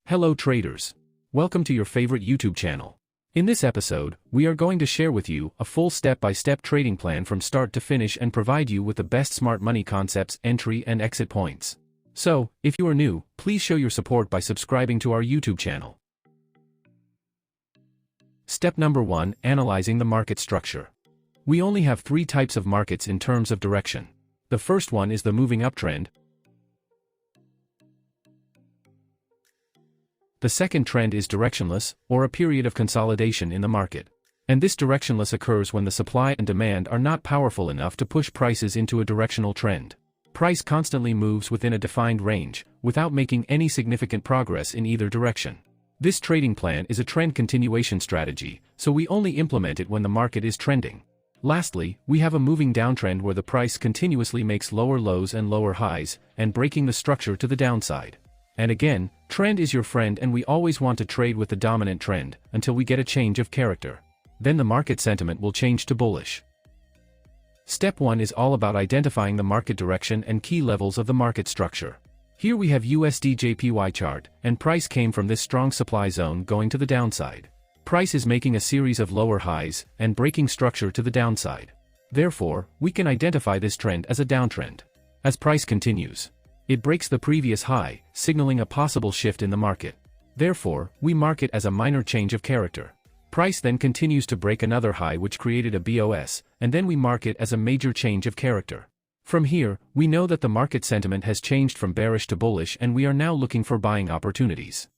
Hello traders. Welcome to your favorite YouTube channel. In this episode, we are going to share with you a full step-by-step trading plan from start to finish and provide you with the best smart money concepts, entry and exit points. So, if you are new, please show your support by subscribing to our YouTube channel. Step number 1, analyzing the market structure. We only have 3 types of markets in terms of direction. The first one is the moving uptrend. The second trend is directionless, or a period of consolidation in the market. And this directionless occurs when the supply and demand are not powerful enough to push prices into a directional trend. Price constantly moves within a defined range, without making any significant progress in either direction. This trading plan is a trend continuation strategy, so we only implement it when the market is trending. Lastly, we have a moving downtrend where the price continuously makes lower lows and lower highs, and breaking the structure to the downside. And again, trend is your friend and we always want to trade with the dominant trend, until we get a change of character. Then the market sentiment will change to bullish. Step 1 is all about identifying the market direction and key levels of the market structure. Here we have USD/JPY chart, and price came from this strong supply zone going to the downside. Price is making a series of lower highs, and breaking structure to the downside. Therefore, we can identify this trend as a downtrend. As price continues, it breaks the previous high, signaling a possible shift in the market. Therefore, we mark it as a minor change of character. Price then continues to break another high which created a BOS, and then we mark it as a major change of character. From here, we know that the market sentiment has changed from bearish to bullish and we are now looking for buying opportunities.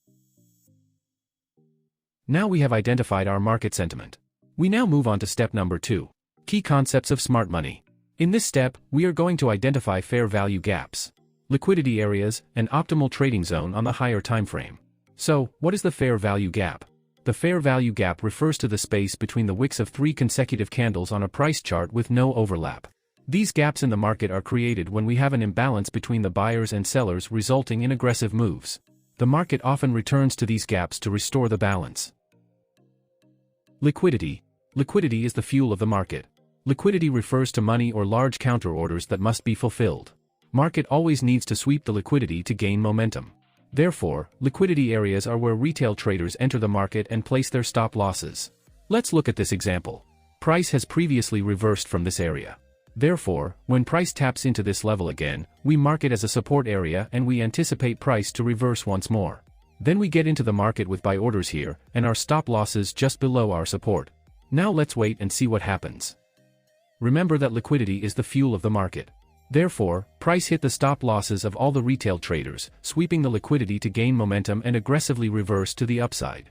Now we have identified our market sentiment. We now move on to step number 2. Key concepts of smart money. In this step, we are going to identify fair value gaps, liquidity areas, and optimal trading zone on the higher time frame. So, what is the fair value gap? The fair value gap refers to the space between the wicks of 3 consecutive candles on a price chart with no overlap. These gaps in the market are created when we have an imbalance between the buyers and sellers resulting in aggressive moves. The market often returns to these gaps to restore the balance. Liquidity. Liquidity is the fuel of the market. Liquidity refers to money or large counter orders that must be fulfilled. Market always needs to sweep the liquidity to gain momentum. Therefore, liquidity areas are where retail traders enter the market and place their stop losses. Let's look at this example. Price has previously reversed from this area. Therefore, when price taps into this level again, we mark it as a support area and we anticipate price to reverse once more. Then we get into the market with buy orders here, and our stop losses just below our support. Now let's wait and see what happens. Remember that liquidity is the fuel of the market. Therefore, price hit the stop losses of all the retail traders, sweeping the liquidity to gain momentum and aggressively reverse to the upside.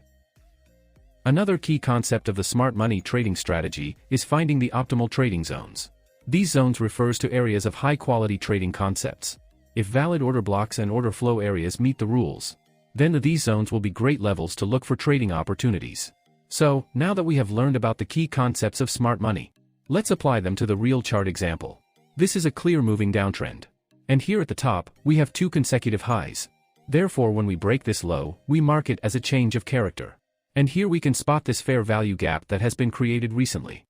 Another key concept of the smart money trading strategy is finding the optimal trading zones. These zones refers to areas of high-quality trading concepts. If valid order blocks and order flow areas meet the rules, then these zones will be great levels to look for trading opportunities. So, now that we have learned about the key concepts of smart money, let's apply them to the real chart example. This is a clear moving downtrend. And here at the top, we have 2 consecutive highs. Therefore when we break this low, we mark it as a change of character. And here we can spot this fair value gap that has been created recently.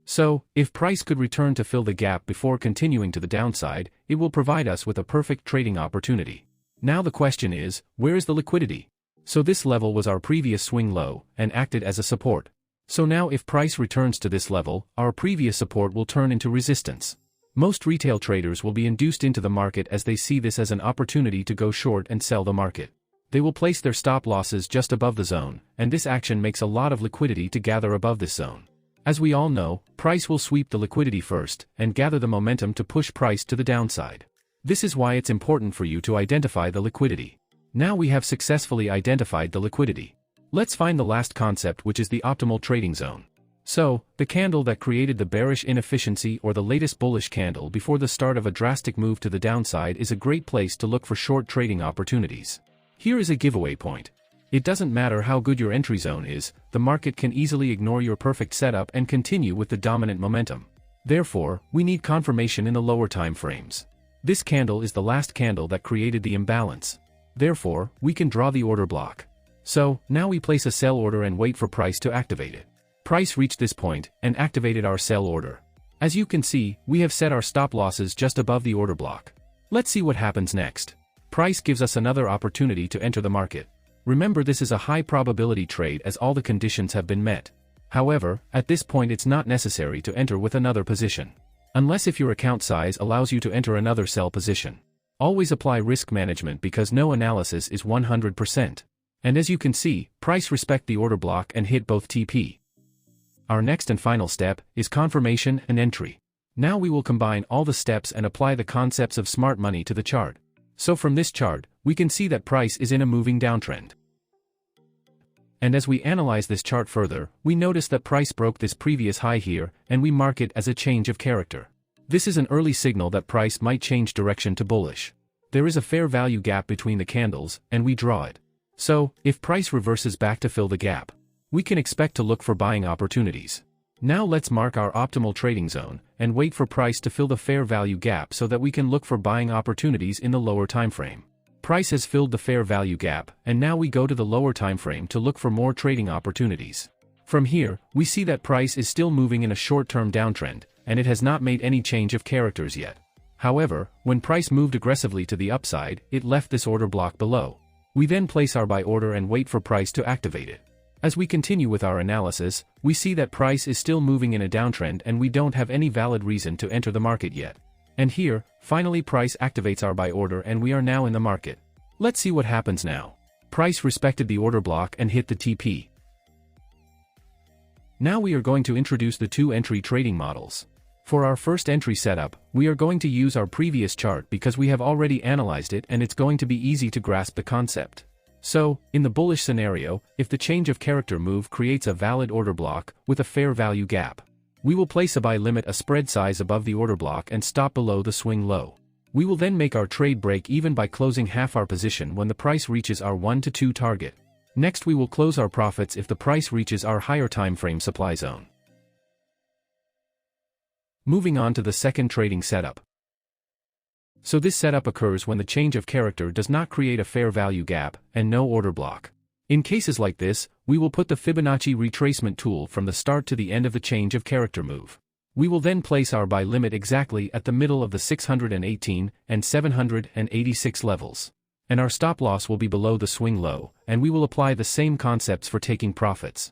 So, if price could return to fill the gap before continuing to the downside, it will provide us with a perfect trading opportunity. Now the question is, where is the liquidity? So this level was our previous swing low, and acted as a support. So now if price returns to this level, our previous support will turn into resistance. Most retail traders will be induced into the market as they see this as an opportunity to go short and sell the market. They will place their stop losses just above the zone, and this action makes a lot of liquidity to gather above this zone. As we all know, price will sweep the liquidity first, and gather the momentum to push price to the downside. This is why it's important for you to identify the liquidity. Now we have successfully identified the liquidity. Let's find the last concept, which is the optimal trading zone. So, the candle that created the bearish inefficiency or the latest bullish candle before the start of a drastic move to the downside is a great place to look for short trading opportunities. Here is a giveaway point. It doesn't matter how good your entry zone is, the market can easily ignore your perfect setup and continue with the dominant momentum. Therefore, we need confirmation in the lower time frames. This candle is the last candle that created the imbalance. Therefore, we can draw the order block. So, now we place a sell order and wait for price to activate it. Price reached this point, and activated our sell order. As you can see, we have set our stop losses just above the order block. Let's see what happens next. price gives us another opportunity to enter the market. Remember, this is a high probability trade as all the conditions have been met. However, at this point it's not necessary to enter with another position. Unless if your account size allows you to enter another sell position. Always apply risk management because no analysis is 100%. And as you can see, price respect the order block and hit both TP. Our next and final step is confirmation and entry. Now we will combine all the steps and apply the concepts of smart money to the chart. So from this chart, we can see that price is in a moving downtrend. And as we analyze this chart further, we notice that price broke this previous high here, and we mark it as a change of character. This is an early signal that price might change direction to bullish. There is a fair value gap between the candles, and we draw it. So, if price reverses back to fill the gap, we can expect to look for buying opportunities. Now let's mark our optimal trading zone, and wait for price to fill the fair value gap so that we can look for buying opportunities in the lower time frame. Price has filled the fair value gap, and now we go to the lower time frame to look for more trading opportunities. From here, we see that price is still moving in a short-term downtrend, and it has not made any change of characters yet. However, when price moved aggressively to the upside, it left this order block below. We then place our buy order and wait for price to activate it. As we continue with our analysis, we see that price is still moving in a downtrend and we don't have any valid reason to enter the market yet. And here, finally price activates our buy order and we are now in the market. Let's see what happens now. Price respected the order block and hit the TP. Now we are going to introduce the two entry trading models. For our first entry setup, we are going to use our previous chart because we have already analyzed it and it's going to be easy to grasp the concept. So, in the bullish scenario, if the change of character move creates a valid order block with a fair value gap, we will place a buy limit a spread size above the order block and stop below the swing low. We will then make our trade break even by closing half our position when the price reaches our 1 to 2 target. Next we will close our profits if the price reaches our higher time frame supply zone. Moving on to the second trading setup. So this setup occurs when the change of character does not create a fair value gap and no order block. In cases like this, we will put the Fibonacci retracement tool from the start to the end of the change of character move. We will then place our buy limit exactly at the middle of the 618 and 786 levels. And our stop loss will be below the swing low, and we will apply the same concepts for taking profits.